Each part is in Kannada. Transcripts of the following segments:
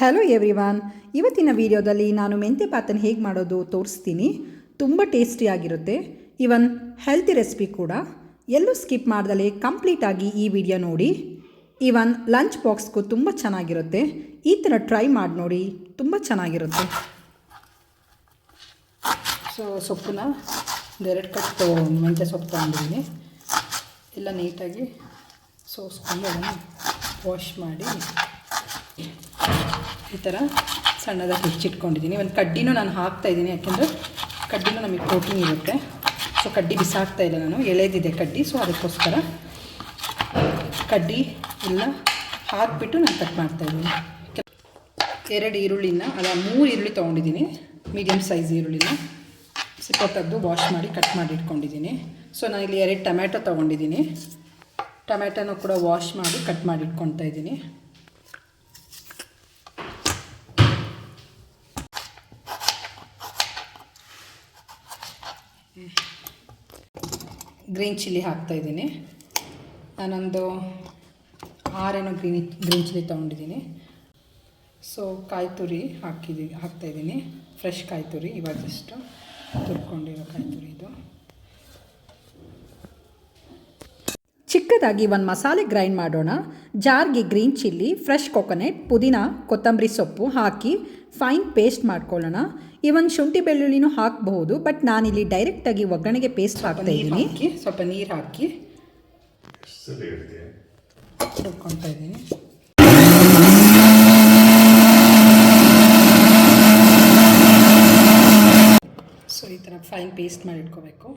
ಹಲೋ ಎವ್ರಿವಾನ್, ಇವತ್ತಿನ ವಿಡಿಯೋದಲ್ಲಿ ನಾನು ಮೆಂತ್ಯ ಬಾತನ್ನು ಹೇಗೆ ಮಾಡೋದು ತೋರಿಸ್ತೀನಿ. ತುಂಬ ಟೇಸ್ಟಿಯಾಗಿರುತ್ತೆ, ಇವನ್ ಹೆಲ್ತಿ ರೆಸಿಪಿ ಕೂಡ. ಎಲ್ಲೂ ಸ್ಕಿಪ್ ಮಾಡ್ದಲೇ ಕಂಪ್ಲೀಟಾಗಿ ಈ ವಿಡಿಯೋ ನೋಡಿ. ಇವನ್ ಲಂಚ್ ಬಾಕ್ಸ್ಗೂ ತುಂಬ ಚೆನ್ನಾಗಿರುತ್ತೆ. ಈ ಥರ ಟ್ರೈ ಮಾಡಿ ನೋಡಿ, ತುಂಬ ಚೆನ್ನಾಗಿರುತ್ತೆ. ಸೊ ಸೊಪ್ಪನ್ನ ಒಂದೆರಡು ಕಟ್ಟು ಮೆಂತ್ಯ ಸೊಪ್ಪು ತೊಗೊಂಡಿದ್ದೀನಿ. ಎಲ್ಲ ನೀಟಾಗಿ ಸೋಸ್ಕೊಂಡು ಅದನ್ನು ವಾಶ್ ಮಾಡಿ ಈ ಥರ ಸಣ್ಣದಾಗಿ ಹೆಚ್ಚಿಟ್ಕೊಂಡಿದ್ದೀನಿ. ಒಂದು ಕಡ್ಡಿನೂ ನಾನು ಹಾಕ್ತಾಯಿದ್ದೀನಿ, ಯಾಕೆಂದರೆ ಕಡ್ಡಿನೂ ನಮಗೆ ಪ್ರೋಟೀನ್ ಇರುತ್ತೆ. ಸೊ ಕಡ್ಡಿ ಬಿಸಾಕ್ತಾಯಿಲ್ಲ ನಾನು, ಎಳೆದಿದೆ ಕಡ್ಡಿ. ಸೊ ಅದಕ್ಕೋಸ್ಕರ ಕಡ್ಡಿ ಎಲ್ಲ ಹಾಕಿಬಿಟ್ಟು ನಾನು ಕಟ್ ಮಾಡ್ತಾಯಿದ್ದೀನಿ. 2 ಈರುಳ್ಳಿನ ಅಲ್ಲ 3 ಈರುಳ್ಳಿ ತೊಗೊಂಡಿದ್ದೀನಿ, ಮೀಡಿಯಮ್ ಸೈಜ್ ಈರುಳ್ಳಿನ ಸಿಪ್ಪೆ ತೆಗೆದು ವಾಶ್ ಮಾಡಿ ಕಟ್ ಮಾಡಿ ಇಟ್ಕೊಂಡಿದ್ದೀನಿ. ಸೊ ನಾನು ಇಲ್ಲಿ 2 ಟೊಮ್ಯಾಟೊ ತೊಗೊಂಡಿದ್ದೀನಿ. ಟೊಮ್ಯಾಟೊನೂ ಕೂಡ ವಾಶ್ ಮಾಡಿ ಕಟ್ ಮಾಡಿ ಇಟ್ಕೊಳ್ತಾ ಇದ್ದೀನಿ. ಗ್ರೀನ್ ಚಿಲ್ಲಿ ಹಾಕ್ತಾಯಿದ್ದೀನಿ. ನಾನೊಂದು 6 ಗ್ರೀನ್ ಚಿಲ್ಲಿ ತೊಗೊಂಡಿದ್ದೀನಿ. ಸೊ ಕಾಯಿ ತುರಿ ಹಾಕ್ತಾಯಿದ್ದೀನಿ. ಫ್ರೆಶ್ ಕಾಯಿ ತುರಿ, ಇವಾಗ ಜಸ್ಟ್ ತುರ್ಕೊಂಡಿರೋ ಕಾಯಿ ತುರಿ ಇದು. ಚಿಕ್ಕದಾಗಿ ಒಂದು ಮಸಾಲೆ ಗ್ರೈಂಡ್ ಮಾಡೋಣ. ಜಾರ್ಗೆ ಗ್ರೀನ್ ಚಿಲ್ಲಿ, ಫ್ರೆಶ್ ಕೊಕೊನೆಟ್, ಪುದೀನ, ಕೊತ್ತಂಬರಿ ಸೊಪ್ಪು ಹಾಕಿ ಫೈನ್ ಪೇಸ್ಟ್ ಮಾಡ್ಕೊಳ್ಳೋಣ. ಇವನ್ ಶುಂಠಿ ಬೆಳ್ಳುಳ್ಳಿನೂ ಹಾಕಬಹುದು, ಬಟ್ ನಾನಿಲ್ಲಿ ಡೈರೆಕ್ಟಾಗಿ ಒಗ್ಗರಣೆಗೆ ಪೇಸ್ಟ್ ಹಾಕ್ತಾ ಇದ್ದೀನಿ. ಸ್ವಲ್ಪ ನೀರು ಹಾಕಿ ರುಬ್ಕೊಳ್ತಾ ಇದ್ದೀನಿ. ಸೊ ಈ ಥರ ಫೈನ್ ಪೇಸ್ಟ್ ಮಾಡಿ ಇಟ್ಕೋಬೇಕು.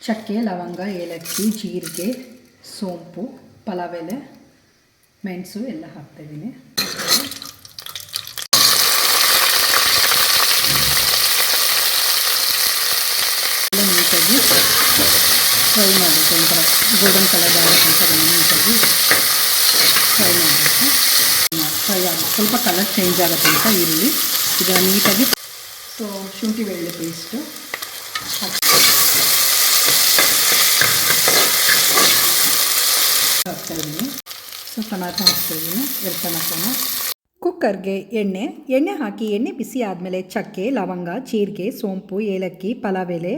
ಚಕ್ಕೆ, ಲವಂಗ, ಏಲಕ್ಕಿ, ಜೀರಿಗೆ, ಸೋಂಪು, ಪಲಾವ್ ಎಲೆ, ಮೆಣಸು ಎಲ್ಲ ಹಾಕ್ತಾಯಿದ್ದೀನಿ. ಎಲ್ಲ ನೀಟಾಗಿ ಫ್ರೈ ಮಾಡಬೇಕು. ಒಂಥರ ಗೋಲ್ಡನ್ ಕಲರ್ ಆಗೋತನಕ ನೀಟಾಗಿ ಫ್ರೈ ಮಾಡಬೇಕು. ಫ್ರೈ ಆಗಿ ಸ್ವಲ್ಪ ಕಲರ್ ಚೇಂಜ್ ಆಗುತ್ತೆ ಅಂತ ಈರುಳ್ಳಿ ಇದನ್ನು ನೀಟಾಗಿ. ಸೊ ಶುಂಠಿ ಬೆಳ್ಳುಳ್ಳಿ ಪೇಸ್ಟು ಹಾಕ್ತಾಯಿದ್ದೀನಿ. ಸೊ ಟೊಮ್ಯಾಟೊ ಹಾಕ್ತಾಯಿದ್ದೀನಿ, 2 ಟೊಮ್ಯಾಟೊನ. ಕುಕ್ಕರ್ಗೆ ಎಣ್ಣೆ ಹಾಕಿ ಎಣ್ಣೆ ಬಿಸಿ ಆದಮೇಲೆ ಚಕ್ಕೆ, ಲವಂಗ, ಜೀರಿಗೆ, ಸೋಂಪು, ಏಲಕ್ಕಿ, ಪಲಾವ್ ಎಲೆ,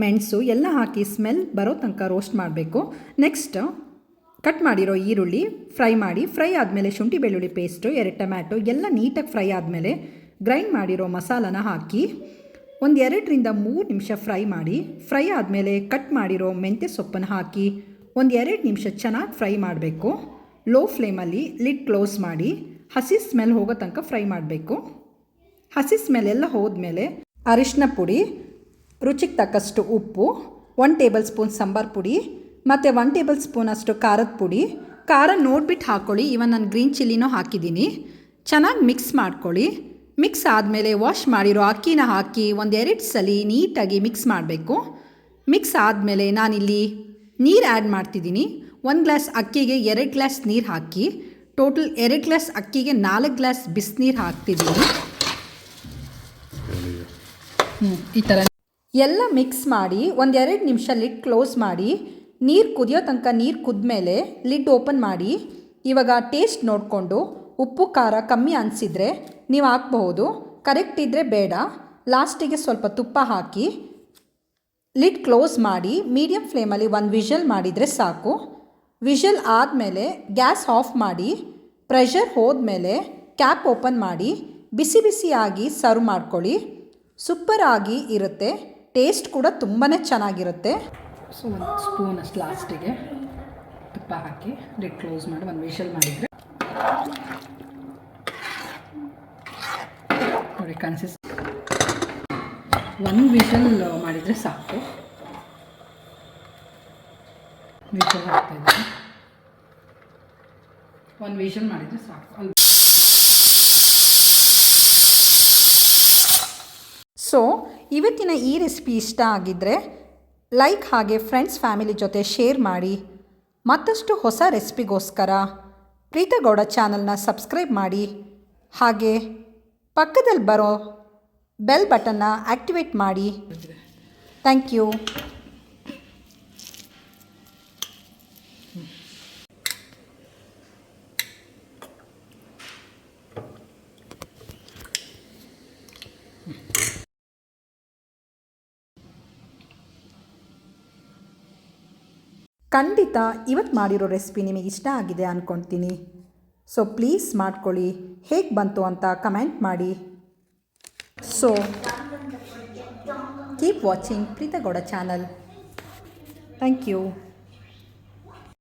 ಮೆಣಸು ಎಲ್ಲ ಹಾಕಿ ಸ್ಮೆಲ್ ಬರೋ ತನಕ ರೋಸ್ಟ್ ಮಾಡಬೇಕು. ನೆಕ್ಸ್ಟ್ ಕಟ್ ಮಾಡಿರೋ ಈರುಳ್ಳಿ ಫ್ರೈ ಆದಮೇಲೆ ಶುಂಠಿ ಬೆಳ್ಳುಳ್ಳಿ ಪೇಸ್ಟು, 2 ಟೊಮ್ಯಾಟೊ ಎಲ್ಲ ನೀಟಾಗಿ ಫ್ರೈ ಆದಮೇಲೆ ಗ್ರೈಂಡ್ ಮಾಡಿರೋ ಮಸಾಲಾನ ಹಾಕಿ ಒಂದು 2ರಿಂದ 3 ನಿಮಿಷ ಫ್ರೈ ಆದಮೇಲೆ ಕಟ್ ಮಾಡಿರೋ ಮೆಂತ್ಯ ಸೊಪ್ಪನ್ನು ಹಾಕಿ ಒಂದು 2 ನಿಮಿಷ ಚೆನ್ನಾಗಿ ಫ್ರೈ ಮಾಡಬೇಕು. ಲೋ ಫ್ಲೇಮಲ್ಲಿ ಲಿಡ್ ಕ್ಲೋಸ್ ಮಾಡಿ ಹಸಿ ಸ್ಮೆಲ್ ಹೋಗೋ ತನಕ ಫ್ರೈ ಮಾಡಬೇಕು. ಹಸಿ ಸ್ಮೆಲ್ ಎಲ್ಲ ಹೋದ್ಮೇಲೆ ಅರಿಶಿನ ಪುಡಿ, ರುಚಿಗೆ ತಕ್ಕಷ್ಟು ಉಪ್ಪು, 1 ಟೇಬಲ್ ಸ್ಪೂನ್ ಸಾಂಬಾರು ಪುಡಿ ಮತ್ತು 1 ಟೇಬಲ್ ಸ್ಪೂನ್ ಅಷ್ಟು ಖಾರದ ಪುಡಿ. ಖಾರ ನೋಡಿಬಿಟ್ಟು ಹಾಕ್ಕೊಳ್ಳಿ. ಇವನ್ ನಾನು ಗ್ರೀನ್ ಚಿಲ್ಲಿನೂ ಹಾಕಿದ್ದೀನಿ. ಚೆನ್ನಾಗಿ ಮಿಕ್ಸ್ ಮಾಡ್ಕೊಳ್ಳಿ. ಮಿಕ್ಸ್ ಆದಮೇಲೆ ವಾಶ್ ಮಾಡಿರೋ ಅಕ್ಕಿನ ಹಾಕಿ ಒಂದು 2 ಸಲ ನೀಟಾಗಿ ಮಿಕ್ಸ್ ಮಾಡಬೇಕು. ಮಿಕ್ಸ್ ಆದಮೇಲೆ ನಾನಿಲ್ಲಿ ನೀರು ಆ್ಯಡ್ ಮಾಡ್ತಿದ್ದೀನಿ. 1 ಗ್ಲಾಸ್ ಅಕ್ಕಿಗೆ 2 ಗ್ಲಾಸ್ ನೀರು ಹಾಕಿ ಟೋಟಲ್ 2 ಗ್ಲಾಸ್ ಅಕ್ಕಿಗೆ 4 ಗ್ಲಾಸ್ ಬಿಸಿನೀರು ಹಾಕ್ತಿದ್ದೀನಿ. ಈ ಥರ ಎಲ್ಲ ಮಿಕ್ಸ್ ಮಾಡಿ ಒಂದು 2 ನಿಮಿಷ ಲಿಡ್ ಕ್ಲೋಸ್ ಮಾಡಿ ನೀರು ಕುದಿಯೋ ತನಕ ನೀರು ಕುದ್ಮೇಲೆ ಲಿಡ್ ಓಪನ್ ಮಾಡಿ ಇವಾಗ ಟೇಸ್ಟ್ ನೋಡಿಕೊಂಡು ಉಪ್ಪು ಖಾರ ಕಮ್ಮಿ ಅನಿಸಿದರೆ ನೀವು ಹಾಕ್ಬಹುದು, ಕರೆಕ್ಟ್ ಇದ್ದರೆ ಬೇಡ. ಲಾಸ್ಟಿಗೆ ಸ್ವಲ್ಪ ತುಪ್ಪ ಹಾಕಿ ಲಿಡ್ ಕ್ಲೋಸ್ ಮಾಡಿ ಮೀಡಿಯಮ್ ಫ್ಲೇಮಲ್ಲಿ 1 ವಿಷಲ್ ಮಾಡಿದರೆ ಸಾಕು. ವಿಷಲ್ ಆದಮೇಲೆ ಗ್ಯಾಸ್ ಆಫ್ ಮಾಡಿ ಪ್ರೆಷರ್ ಹೋದ್ಮೇಲೆ ಕ್ಯಾಪ್ ಓಪನ್ ಮಾಡಿ ಬಿಸಿ ಬಿಸಿಯಾಗಿ ಸರ್ವ್ ಮಾಡ್ಕೊಳ್ಳಿ. ಸೂಪರಾಗಿ ಇರುತ್ತೆ, ಟೇಸ್ಟ್ ಕೂಡ ತುಂಬಾ ಚೆನ್ನಾಗಿರುತ್ತೆ. ಸೊ 1 ಸ್ಪೂನ್ ಅಷ್ಟು ಲಾಸ್ಟಿಗೆ ತುಪ್ಪ ಹಾಕಿ ಲಿಡ್ ಕ್ಲೋಸ್ ಮಾಡಿ 1 ವಿಷಲ್ ಮಾಡಿದರೆ ನೋಡಿ ಕನ್ಸಿಸ್ಟ್ 1 ವಿಷಲ್ ಮಾಡಿದರೆ ಸಾಕು. ವಿಷಲ್ ಹಾಕ್ತಾಯಿದ್ದೀನಿ. 1 ವಿಷಲ್ ಮಾಡಿದರೆ ಸಾಕು. ಸೊ ಇವತ್ತಿನ ಈ ರೆಸಿಪಿ ಇಷ್ಟ ಆಗಿದ್ದರೆ ಲೈಕ್, ಹಾಗೆ ಫ್ರೆಂಡ್ಸ್ ಫ್ಯಾಮಿಲಿ ಜೊತೆ ಶೇರ್ ಮಾಡಿ. ಮತ್ತಷ್ಟು ಹೊಸ ರೆಸಿಪಿಗೋಸ್ಕರ ಪ್ರೀತಗೌಡ ಚಾನಲ್ನ ಸಬ್ಸ್ಕ್ರೈಬ್ ಮಾಡಿ. ಹಾಗೆ ಪಕ್ಕದಲ್ಲಿ ಬರೋ ಬೆಲ್ ಬಟನ್ನ ಆಕ್ಟಿವೇಟ್ ಮಾಡಿ. Thank you. ಖಂಡಿತ ಇವತ್ತು ಮಾಡಿರೋ ರೆಸಿಪಿ ನಿಮಗೆ ಇಷ್ಟ ಆಗಿದೆ ಅಂದ್ಕೊಳ್ತೀನಿ. ಸೊ ಪ್ಲೀಸ್ ಮಾಡ್ಕೊಳ್ಳಿ, ಹೇಗೆ ಬಂತು ಅಂತ ಕಮೆಂಟ್ ಮಾಡಿ. So keep watching ಪ್ರೀತಗೌಡ channel. Thank you.